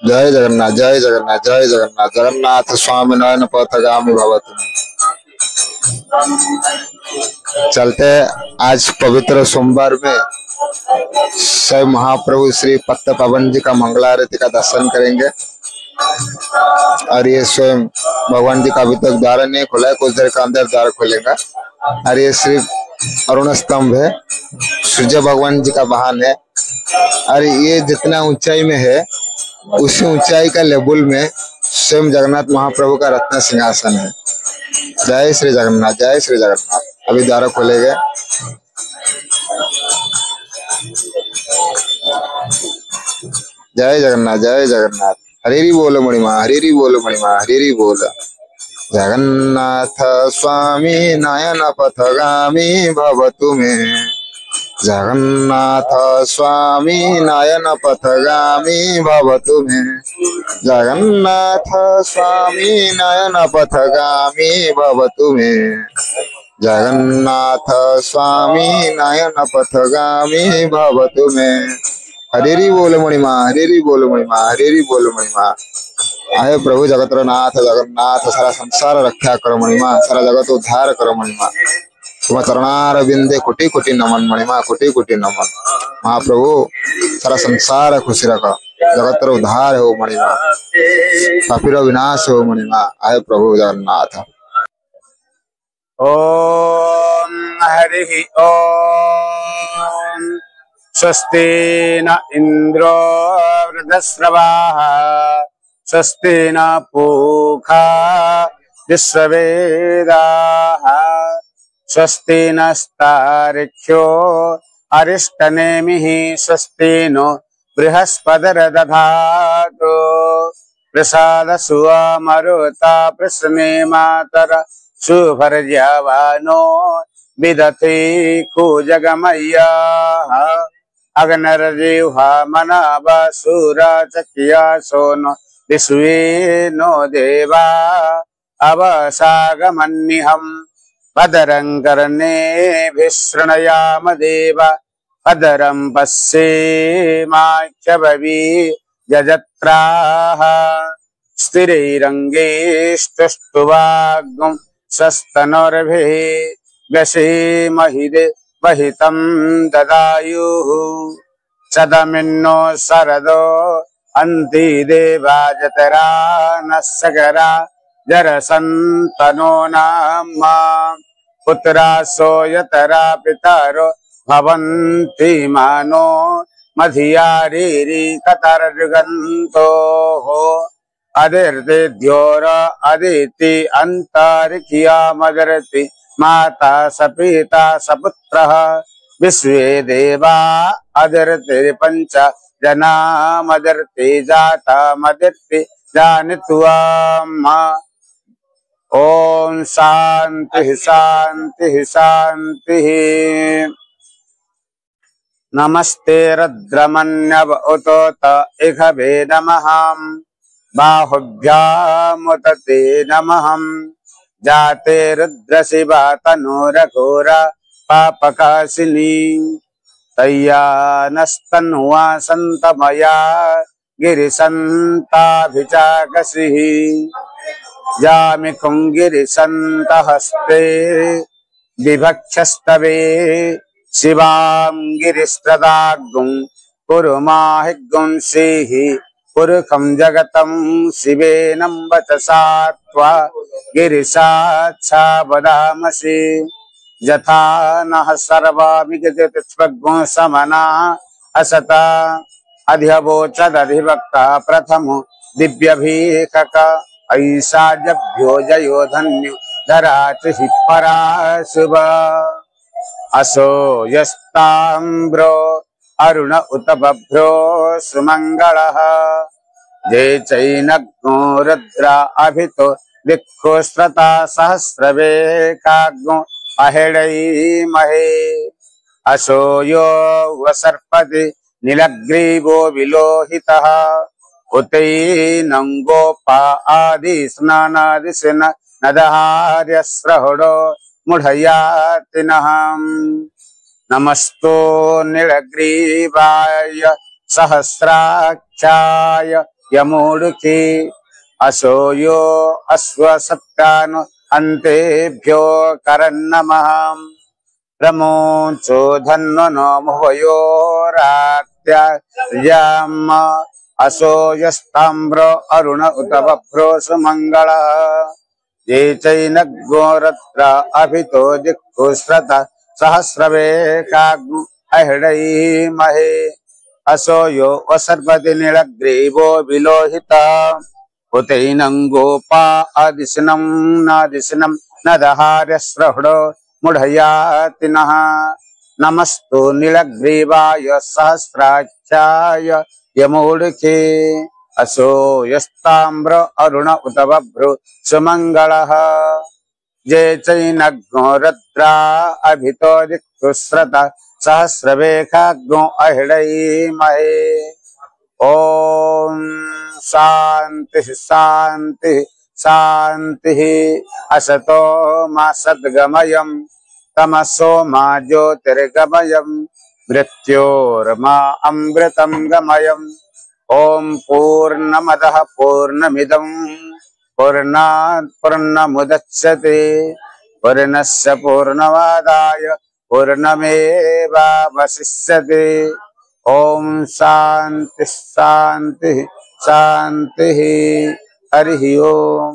जय जगन्नाथ जय जगन्नाथ जय जगन्नाथ। जगन्नाथ स्वामी नयन पथगामी भवतु। चलते आज पवित्र सोमवार में स्वयं महाप्रभु श्री पत्त पवन जी का मंगलारती का दर्शन करेंगे। और ये स्वयं भगवान जी का अभी तक द्वार नहीं खुला है, कुछ देर का अंदर द्वार खुलेगा। और ये श्री अरुण स्तंभ है, सूर्य भगवान जी का वाहन है। और ये जितना ऊंचाई में है उसी ऊंचाई का लेवल में स्वयं जगन्नाथ महाप्रभु का रत्न सिंहासन है। जय श्री जगन्नाथ जय श्री जगन्नाथ। अभी द्वार खोलेंगे। जय जगन्नाथ जय जगन्नाथ। हरिरी बोलो मणिमा हरिरी बोलो मणिमा हरिरी बोलो। जगन्नाथ स्वामी नयन पथगामी भवतु मे। जगन्नाथ स्वामी नयन पथगामी भवतु मे। जगन्नाथ स्वामी नयन पथगामी भवतु मे। जगन्नाथ स्वामी नयन पथगामी भवतु मे। हरिरी बोल मणिमा हरिरी बोल मणिमा हरिरी बोल मणिमा। आए प्रभु जगतर नाथ जगन्नाथ, सारा संसार रक्षा करो मणिमा, सारा जगत उद्धार करो मणिमा। तुम चरणार बिंदे कोटि कोटि नमन मणिमा, कोटि कोटि नमन। महाप्रभु सारा संसार खुशी रख, जगतर उद्धार हो मणिमा, पापीर विनाश हो मणिमा। आए प्रभु जगन्नाथ। ओम हरि ओम। स्वस्ति न इंद्रो वृद्धश्रवाः, स्वस्ति न पूषा विश्ववेदाः, स्वस्ति नस्तार्क्ष्यो अरिष्टनेमिः, स्वस्ति नो बृहस्पतिर्दधातु। प्रसादसु मरुता प्रश्नेमातर सुभर्यवानो विदते कुजगमय्याः। अग्नर्जिह्वा मनावसुरा चक्रिया सोनो विश्वे नो देवा अवसागमन्निहम्। भद्रं कर्णेभिः शृणुयाम देवा, भद्रं पश्येमाक्षभिर्यजत्राः। स्थिरैरङ्गैस्तुष्ट्वाग्ं स्वस्तनूर्भिः व्यसेमहि वहितं ददायुः। सदमिन्नो शरदो अन्ति देवा जतरा नः सगरा जरसन्तनो नाम। पुत्रासो यतरा पितरो भवन्ति मानो मधियारीरि कतर्गन्तोः। अदिर्दिद्योर अदिति अंतरिक्षया मदरति, माता सपिता सपुत्रः विश्वे देवा। अदिर्ति पंच जना मदर्ति जाता मदिर्ति जानित्वाम। ओम शांति शांति शांति। नमस्ते रुद्रमन्यव उतोत इषभे नमः। बाहुभ्यामुत ते नमः। जाते रुद्रशिवा तनूरघोरा पापकाशिनी। तय्यानस्तन्हुआ सन्तमया गिरिसन्ताभिचाकसिः। जामिकुं गिरिसन्तहस्ते विभक्षस्तवे। शिवां गिरिस्त्रदागुं कुरुमाहिगुंसीः। पुरुखं जगतं शिवेनं वचसा त्वा गिरिशाच्छा वदामसि। यथा नः सर्वा विगतस्वग्गो समना असता। अधिवोचदधिवक्ता प्रथमो दिव्यभीकक। ऐशाजभ्यो जयो धन्यो धराचिः परा शुभ। असो यस्ताम्रो अरुण उत बभ्रो सुमंगलः। जे चैनग्नो रुद्रा अभितो दिक्खुश्रता सहस्रवेकाग्नो अहेडैमहे। असो यो वसर्पति नीलग्रीवो विलोहितः। उतैनं गोपा आदि स्नानादिशिन नदहार्यस्रहुडो मुढयाति नः। नमस्तो नीलग्रीवाय सहस्राक्षाय यमूढुकी असोयो अश्वसत्तानु अन्तेभ्यो करन्नमः रमोचो धन्वनो मुभयोरात्यार्याम असोयस्ताम्रो अरुण उत बभ्रो सुमङ्गलः ये चैनग्गोरत्र अभितो जिह्वुश्रत सहस्रवेकाग्नु अहिडैमहे असोयो वसर्पति नीलग्रीवो विलोहिता उतैनं गोपा अदिशनं नादिशनं नदहार्यश्रहुडो मुढयाति नः नमस्तु नीलग्रीवाय सहस्राक्षाय यमूढुके असो यस्ताम्र अरुण उत बभ्रो सुमङ्गलः ये चैनग्नो रद्रा अभितो जिह्वुश्रत सहस्रवेकाग्नो अहिडैमहे ओम शांति शांति शांति असतो मा सद्गमयम् तमसो मा ज्योतिर्गमयम् मृत्योर्मा अमृतं गमयम् ओम पूर्णमदः पूर्णमिदं पूर्णात् पूर्णमुदच्यते पूर्णस्य पूर्णमादाय पूर्णमेवावशिष्यते ओम शांति शांति शांति हरि ओम।